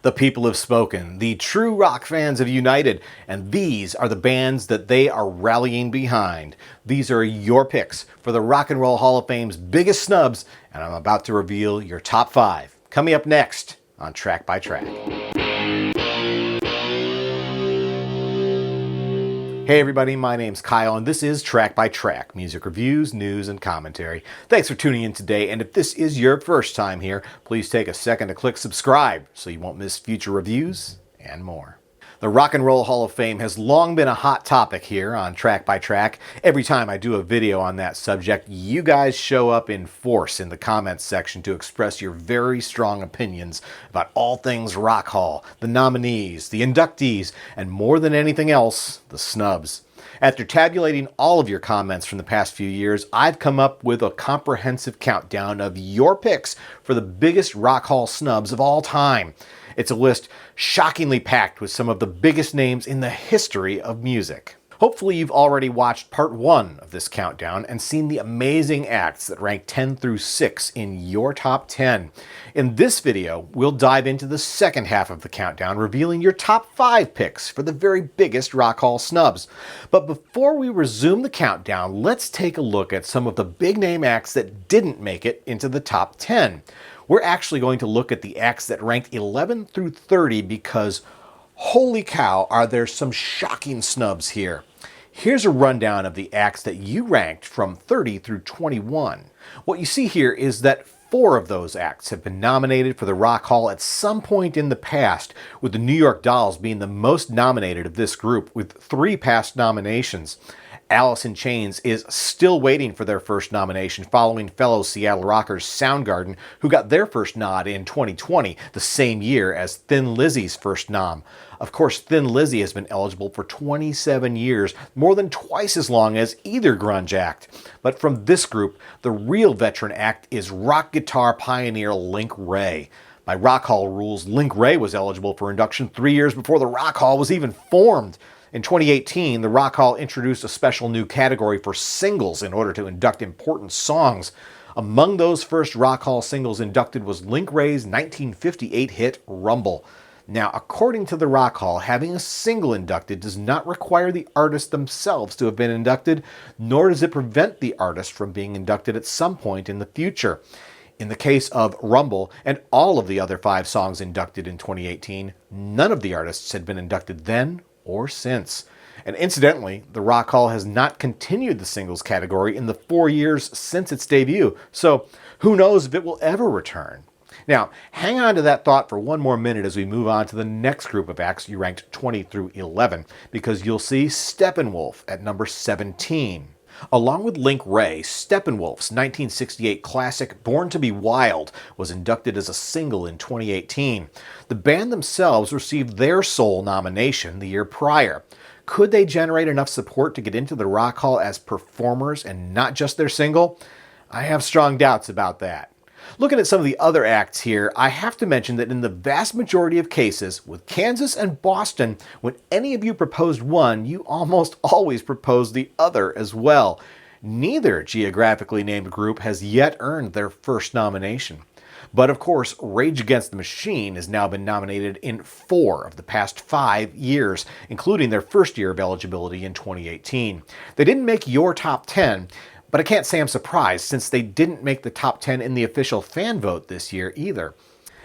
The people have spoken. The true rock fans have united, and these are the bands that they are rallying behind. These are your picks for the Rock and Roll Hall of Fame's biggest snubs, and I'm about to reveal your top 5. Coming up next on Track by Track. Hey everybody, my name's Kyle and this is Track by Track, music reviews, news, and commentary. Thanks for tuning in today, and if this is your first time here, please take a second to click subscribe so you won't miss future reviews and more. The Rock and Roll Hall of Fame has long been a hot topic here on Track by Track. Every time I do a video on that subject, you guys show up in force in the comments section to express your very strong opinions about all things Rock Hall, the nominees, the inductees, and more than anything else, the snubs. After tabulating all of your comments from the past few years, I've come up with a comprehensive countdown of your picks for the biggest Rock Hall snubs of all time. It's a list shockingly packed with some of the biggest names in the history of music. Hopefully you've already watched part 1 of this countdown and seen the amazing acts that rank 10 through 6 in your top 10. In this video, we'll dive into the second half of the countdown, revealing your top 5 picks for the very biggest Rock Hall snubs. But before we resume the countdown, let's take a look at some of the big name acts that didn't make it into the top 10. We're actually going to look at the acts that ranked 11 through 30 because, holy cow, are there some shocking snubs here. Here's a rundown of the acts that you ranked from 30 through 21. What you see here is that 4 of those acts have been nominated for the Rock Hall at some point in the past, with the New York Dolls being the most nominated of this group, with 3 past nominations. Alice in Chains is still waiting for their first nomination following fellow Seattle rockers Soundgarden, who got their first nod in 2020, the same year as Thin Lizzy's first nom. Of course, Thin Lizzy has been eligible for 27 years, more than twice as long as either grunge act. But from this group, the real veteran act is rock guitar pioneer Link Wray. By Rock Hall rules, Link Wray was eligible for induction 3 years before the Rock Hall was even formed. In 2018, the Rock Hall introduced a special new category for singles in order to induct important songs. Among those first Rock Hall singles inducted was Link Wray's 1958 hit Rumble. Now, according to the Rock Hall, having a single inducted does not require the artist themselves to have been inducted, nor does it prevent the artist from being inducted at some point in the future. In the case of Rumble and all of the other 5 songs inducted in 2018, none of the artists had been inducted then or since. And incidentally, the Rock Hall has not continued the singles category in the 4 years since its debut, so who knows if it will ever return. Now, hang on to that thought for one more minute as we move on to the next group of acts you ranked 20 through 11, because you'll see Steppenwolf at number 17. Along with Link Wray, Steppenwolf's 1968 classic Born to be Wild was inducted as a single in 2018. The band themselves received their sole nomination the year prior. Could they generate enough support to get into the Rock Hall as performers and not just their single? I have strong doubts about that. Looking at some of the other acts here, I have to mention that in the vast majority of cases, with Kansas and Boston, when any of you proposed one, you almost always proposed the other as well. Neither geographically named group has yet earned their first nomination. But of course, Rage Against the Machine has now been nominated in 4 of the past 5 years, including their first year of eligibility in 2018. They didn't make your top 10, but I can't say I'm surprised since they didn't make the top 10 in the official fan vote this year either.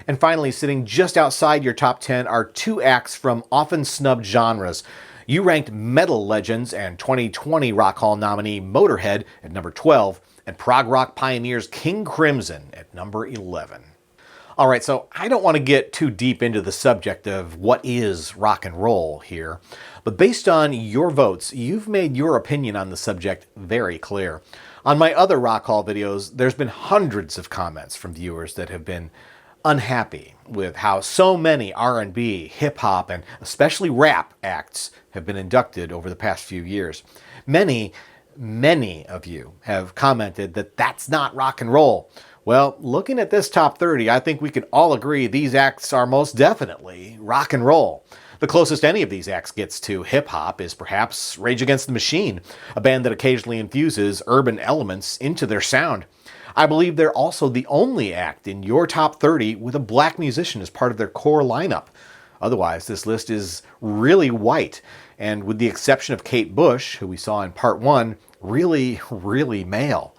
And finally, sitting just outside your top 10 are 2 acts from often snubbed genres. You ranked metal legends and 2020 Rock Hall nominee Motorhead at number 12, and prog rock pioneers King Crimson at number 11. Alright, so I don't want to get too deep into the subject of what is rock and roll here, but based on your votes, you've made your opinion on the subject very clear. On my other Rock Hall videos, there's been hundreds of comments from viewers that have been unhappy with how so many R&B, hip-hop, and especially rap acts have been inducted over the past few years. Many of you have commented that that's not rock and roll. Well, looking at this top 30, I think we can all agree these acts are most definitely rock and roll. The closest any of these acts gets to hip-hop is perhaps Rage Against the Machine, a band that occasionally infuses urban elements into their sound. I believe they're also the only act in your top 30 with a black musician as part of their core lineup. Otherwise, this list is really white, and with the exception of Kate Bush, who we saw in part 1, really male.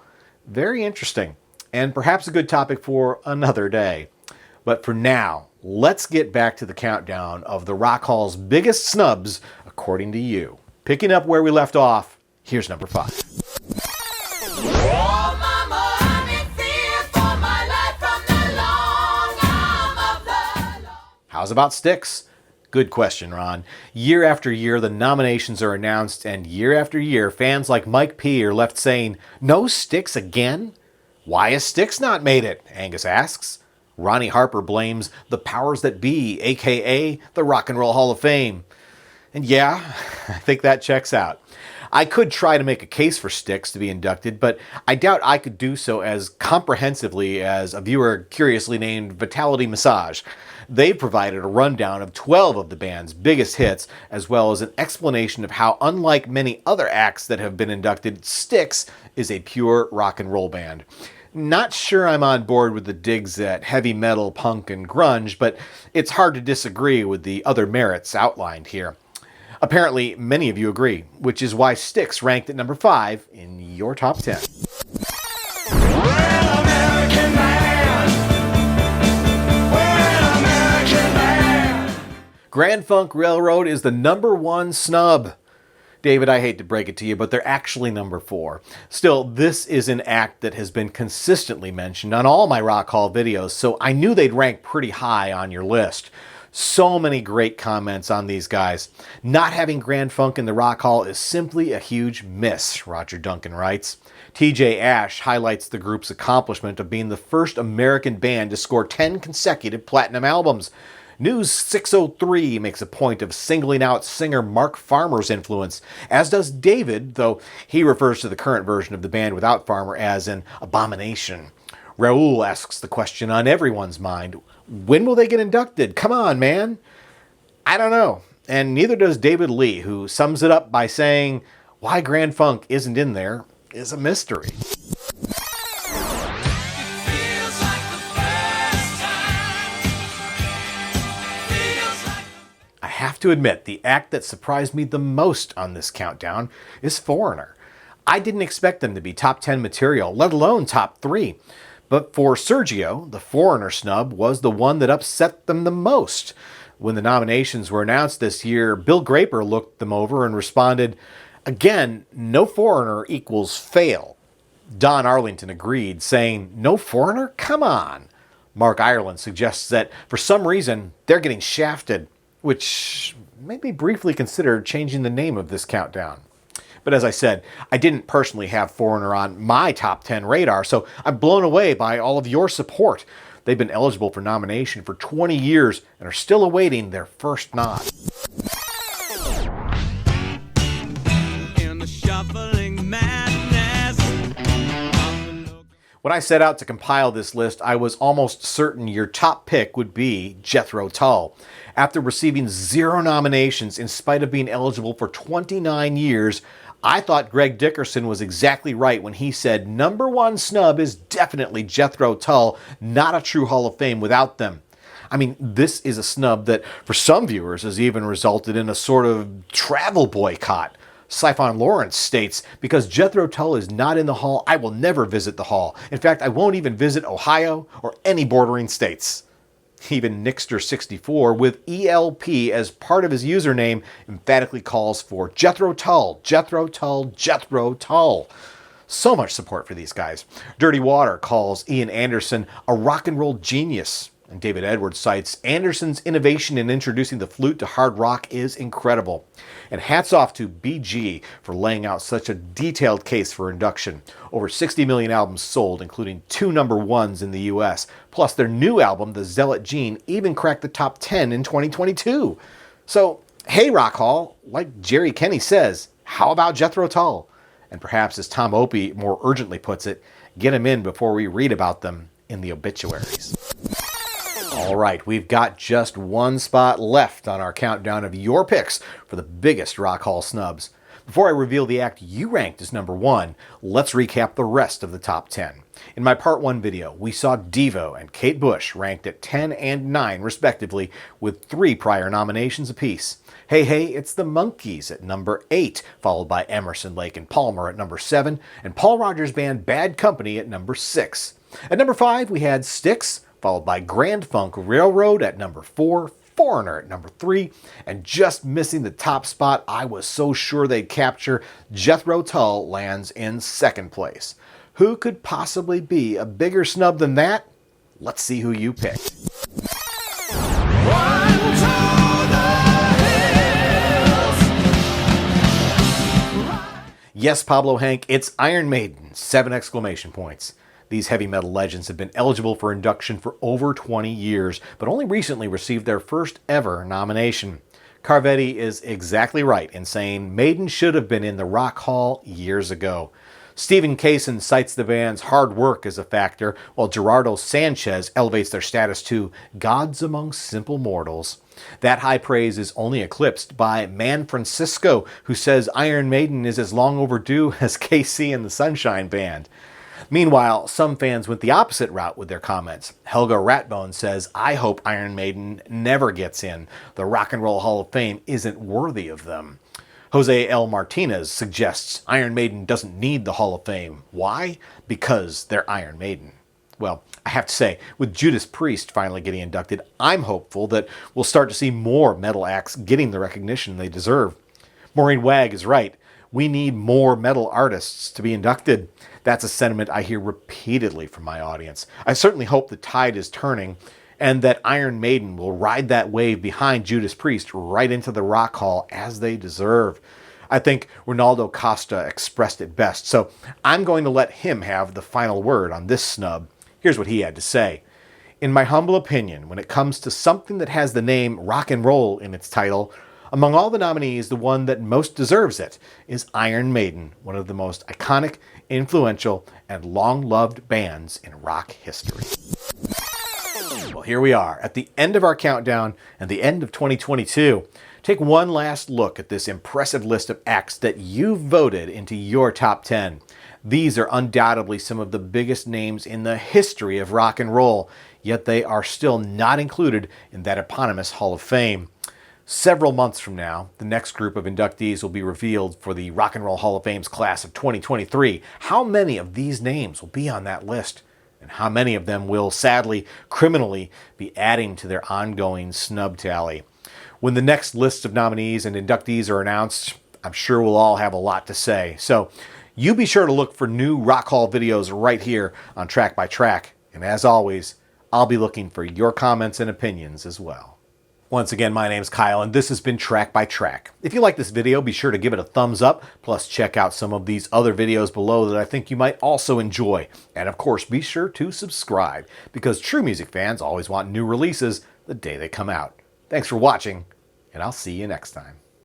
Very interesting, and perhaps a good topic for another day. But for now, let's get back to the countdown of the Rock Hall's biggest snubs, according to you. Picking up where we left off, here's number 5. How's about Styx? Good question, Ron. Year after year, the nominations are announced, and year after year, fans like Mike P. are left saying, "No Styx again? Why has Styx not made it?" Angus asks. Ronnie Harper blames the powers that be, aka the Rock and Roll Hall of Fame. And yeah, I think that checks out. I could try to make a case for Styx to be inducted, but I doubt I could do so as comprehensively as a viewer curiously named Vitality Massage. They provided a rundown of 12 of the band's biggest hits, as well as an explanation of how, unlike many other acts that have been inducted, Styx is a pure rock and roll band. Not sure I'm on board with the digs at heavy metal, punk, and grunge, but it's hard to disagree with the other merits outlined here. Apparently, many of you agree, which is why Styx ranked at number 5 in your top 10. Grand Funk Railroad is the number 1 snub. David, I hate to break it to you, but they're actually number 4. Still, this is an act that has been consistently mentioned on all my Rock Hall videos, so I knew they'd rank pretty high on your list. So many great comments on these guys. Not having Grand Funk in the Rock Hall is simply a huge miss, Roger Duncan writes. TJ Ash highlights the group's accomplishment of being the first American band to score 10 consecutive platinum albums. News 603 makes a point of singling out singer Mark Farmer's influence, as does David, though he refers to the current version of the band without Farmer as an abomination. Raul asks the question on everyone's mind, when will they get inducted? Come on, man. I don't know. And neither does David Lee, who sums it up by saying, why Grand Funk isn't in there is a mystery. I have to admit, the act that surprised me the most on this countdown is Foreigner. I didn't expect them to be top 10 material, let alone top 3. But for Sergio, the Foreigner snub was the one that upset them the most. When the nominations were announced this year, Bill Graper looked them over and responded, "Again, no Foreigner equals fail." Don Arlington agreed, saying, "No Foreigner? Come on." Mark Ireland suggests that for some reason they're getting shafted, which made me briefly consider changing the name of this countdown. But as I said, I didn't personally have Foreigner on my top 10 radar, so I'm blown away by all of your support. They've been eligible for nomination for 20 years and are still awaiting their first nod. In the shuffling madness. When I set out to compile this list, I was almost certain your top pick would be Jethro Tull. After receiving 0 nominations in spite of being eligible for 29 years, I thought Greg Dickerson was exactly right when he said number 1 snub is definitely Jethro Tull, not a true Hall of Fame without them. I mean, this is a snub that for some viewers has even resulted in a sort of travel boycott. Siphon Lawrence states, because Jethro Tull is not in the Hall, I will never visit the Hall. In fact, I won't even visit Ohio or any bordering states. Even Nixter64, with ELP as part of his username, emphatically calls for Jethro Tull, Jethro Tull, Jethro Tull. So much support for these guys. Dirty Water calls Ian Anderson a rock and roll genius. And David Edwards cites Anderson's innovation in introducing the flute to hard rock is incredible. And hats off to BG for laying out such a detailed case for induction. Over 60 million albums sold, including 2 number 1s in the US. Plus their new album, The Zealot Gene, even cracked the top 10 in 2022. So, hey Rock Hall, like Jerry Kenny says, how about Jethro Tull? And perhaps as Tom Opie more urgently puts it, get them in before we read about them in the obituaries. All right, we've got just 1 spot left on our countdown of your picks for the biggest Rock Hall snubs. Before I reveal the act you ranked as number 1, let's recap the rest of the top 10. In my part 1 video, we saw Devo and Kate Bush ranked at 10 and 9 respectively, with 3 prior nominations apiece. Hey Hey, It's the Monkees at number 8, followed by Emerson, Lake and Palmer at number 7, and Paul Rogers' band Bad Company at number 6. At number 5, we had Styx, followed by Grand Funk Railroad at number 4, Foreigner at number 3, and just missing the top spot I was so sure they'd capture, Jethro Tull lands in 2nd place. Who could possibly be a bigger snub than that? Let's see who you picked. Yes, Pablo Hank, it's Iron Maiden, 7 exclamation points. These heavy metal legends have been eligible for induction for over 20 years, but only recently received their first ever nomination. Carvetti is exactly right in saying Maiden should have been in the Rock Hall years ago. Stephen Kaysen cites the band's hard work as a factor, while Gerardo Sanchez elevates their status to gods among simple mortals. That high praise is only eclipsed by Man Francisco, who says Iron Maiden is as long overdue as KC and the Sunshine Band. Meanwhile, some fans went the opposite route with their comments. Helga Ratbone says, I hope Iron Maiden never gets in. The Rock and Roll Hall of Fame isn't worthy of them. Jose L. Martinez suggests Iron Maiden doesn't need the Hall of Fame. Why? Because they're Iron Maiden. Well, I have to say, with Judas Priest finally getting inducted, I'm hopeful that we'll start to see more metal acts getting the recognition they deserve. Maureen Wag is right. We need more metal artists to be inducted. That's a sentiment I hear repeatedly from my audience. I certainly hope the tide is turning and that Iron Maiden will ride that wave behind Judas Priest right into the Rock Hall as they deserve. I think Ronaldo Costa expressed it best, so I'm going to let him have the final word on this snub. Here's what he had to say. In my humble opinion, when it comes to something that has the name rock and roll in its title, among all the nominees, the one that most deserves it is Iron Maiden, one of the most iconic, influential, and long-loved bands in rock history. Well, here we are at the end of our countdown and the end of 2022. Take one last look at this impressive list of acts that you voted into your top 10. These are undoubtedly some of the biggest names in the history of rock and roll, yet they are still not included in that eponymous Hall of Fame. Several months from now, the next group of inductees will be revealed for the Rock and Roll Hall of Fame's class of 2023. How many of these names will be on that list? And how many of them will, sadly, criminally, be adding to their ongoing snub tally? When the next list of nominees and inductees are announced, I'm sure we'll all have a lot to say. So you be sure to look for new Rock Hall videos right here on Track by Track. And as always, I'll be looking for your comments and opinions as well. Once again, my name's Kyle, and this has been Track by Track. If you like this video, be sure to give it a thumbs up, plus check out some of these other videos below that I think you might also enjoy. And of course, be sure to subscribe, because true music fans always want new releases the day they come out. Thanks for watching, and I'll see you next time.